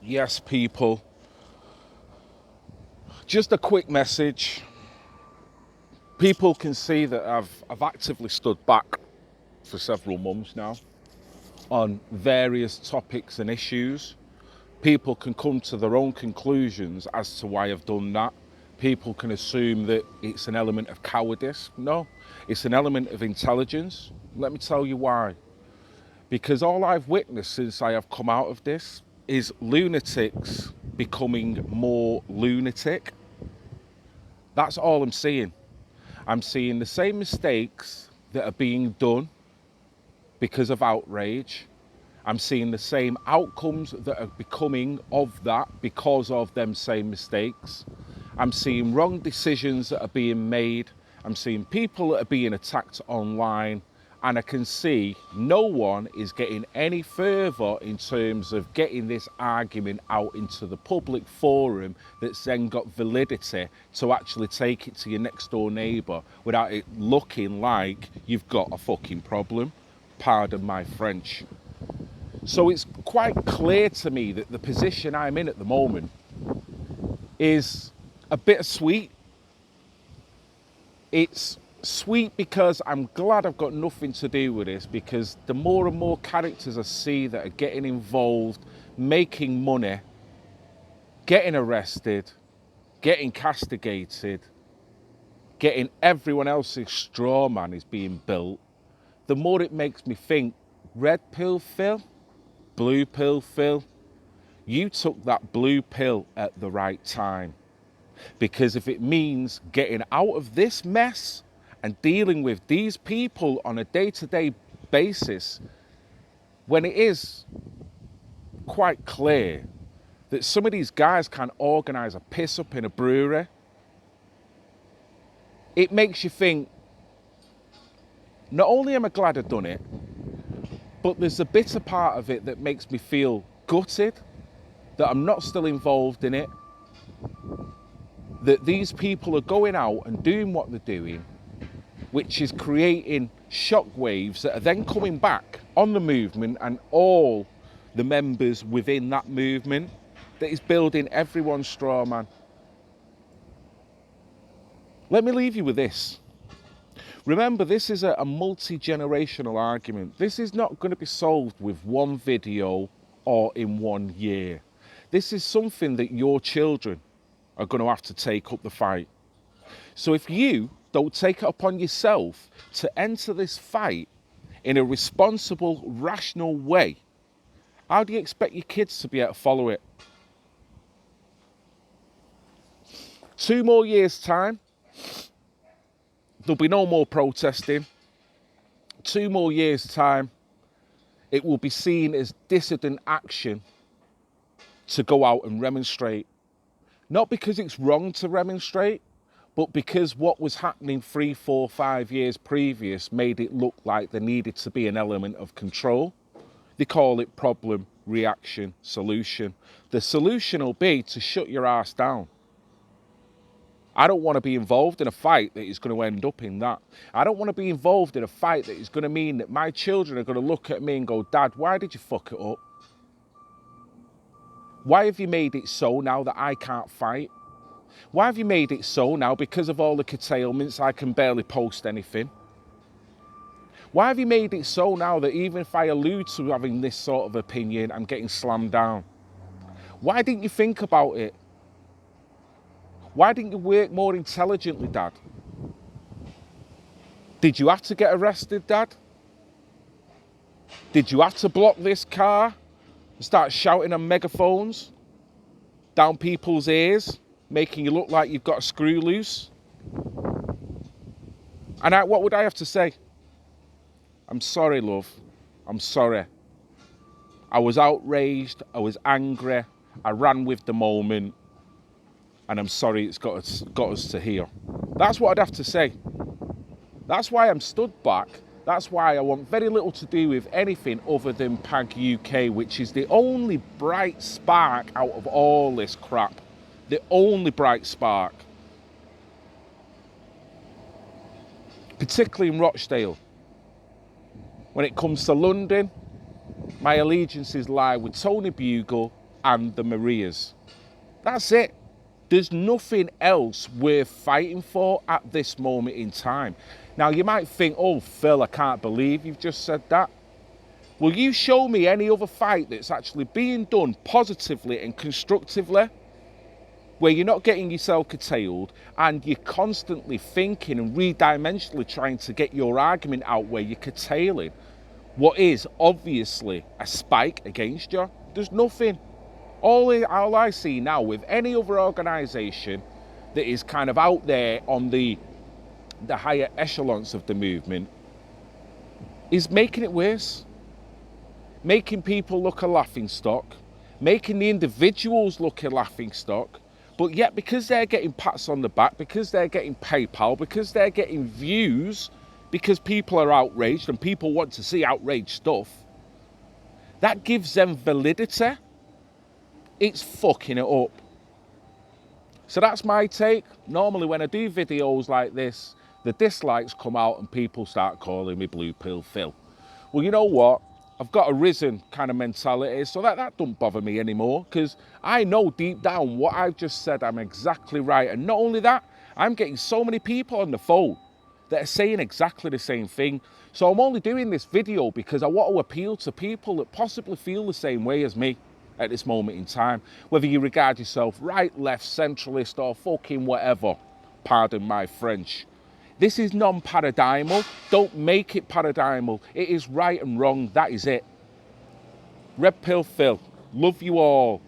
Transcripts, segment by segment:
Yes, people. Just a quick message. People can see that I've actively stood back for several months now on various topics and issues. People can come to their own conclusions as to why I've done that. People can assume that it's an element of cowardice. No, it's an element of intelligence. Let me tell you why. Because all I've witnessed since I have come out of this is lunatics becoming more lunatic. That's all I'm seeing. I'm seeing the same mistakes that are being done because of outrage. I'm seeing the same outcomes that are becoming of that because of them same mistakes. I'm seeing wrong decisions that are being made. I'm seeing people that are being attacked online. And I can see no one is getting any further in terms of getting this argument out into the public forum that's then got validity to actually take it to your next door neighbour without it looking like you've got a fucking problem. Pardon my French. So it's quite clear to me that the position I'm in at the moment is a bit sweet. It's sweet because I'm glad I've got nothing to do with this, because the more and more characters I see that are getting involved, making money, getting arrested, getting castigated, getting everyone else's straw man is being built, the more it makes me think, red pill Phil, blue pill Phil, you took that blue pill at the right time. Because if it means getting out of this mess and dealing with these people on a day-to-day basis, when it is quite clear that some of these guys can organise a piss-up in a brewery, it makes you think, not only am I glad I've done it, but there's a bitter part of it that makes me feel gutted that I'm not still involved in it, that these people are going out and doing what they're doing, which is creating shockwaves that are then coming back on the movement and all the members within that movement, that is building everyone's straw man. Let me leave you with this. Remember, this is a multi-generational argument. This is not going to be solved with one video or in 1 year. This is something that your children are going to have to take up the fight. So if you don't take it upon yourself to enter this fight in a responsible, rational way, how do you expect your kids to be able to follow it? 2 more years' time, there'll be no more protesting. 2 more years' time, it will be seen as dissident action to go out and remonstrate. Not because it's wrong to remonstrate, but because what was happening 3, 4, 5 years previous made it look like there needed to be an element of control. They call it problem, reaction, solution. The solution will be to shut your ass down. I don't want to be involved in a fight that is going to end up in that. I don't want to be involved in a fight that is going to mean that my children are going to look at me and go, Dad, why did you fuck it up? Why have you made it so now that I can't fight? Why have you made it so now, because of all the curtailments, I can barely post anything? Why have you made it so now that even if I allude to having this sort of opinion, I'm getting slammed down? Why didn't you think about it? Why didn't you work more intelligently, Dad? Did you have to get arrested, Dad? Did you have to block this car and start shouting on megaphones down people's ears, making you look like you've got a screw loose? And what would I have to say? I'm sorry, love. I'm sorry. I was outraged. I was angry. I ran with the moment. And I'm sorry it's got us to here. That's what I'd have to say. That's why I'm stood back. That's why I want very little to do with anything other than PAG UK, which is the only bright spark out of all this crap. The only bright spark. Particularly in Rochdale. When it comes to London, my allegiances lie with Tony Bugle and the Marias. That's it. There's nothing else worth fighting for at this moment in time. Now, you might think, oh, Phil, I can't believe you've just said that. Will you show me any other fight that's actually being done positively and constructively, where you're not getting yourself curtailed and you're constantly thinking and redimensionally trying to get your argument out, where you're curtailing what is obviously a spike against you? There's nothing. All I see now with any other organisation that is kind of out there on the higher echelons of the movement is making it worse. Making people look a laughingstock, making the individuals look a laughingstock, but yet because they're getting pats on the back, because they're getting PayPal, because they're getting views, because people are outraged and people want to see outraged stuff, that gives them validity. It's fucking it up. So that's my take. Normally when I do videos like this, the dislikes come out and people start calling me Blue Pill Phil. Well, you know what? I've got a risen kind of mentality, so that don't bother me anymore, because I know deep down what I've just said, I'm exactly right. And not only that, I'm getting so many people on the phone that are saying exactly the same thing. So I'm only doing this video because I want to appeal to people that possibly feel the same way as me at this moment in time, whether you regard yourself right, left, centralist, or fucking whatever, pardon my French. This is non-paradigmal. Don't make it paradigmal. It is right and wrong. That is it. Red Pill Phil. Love you all.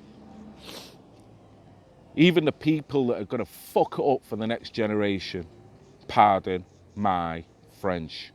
Even the people that are going to fuck it up for the next generation. Pardon my French.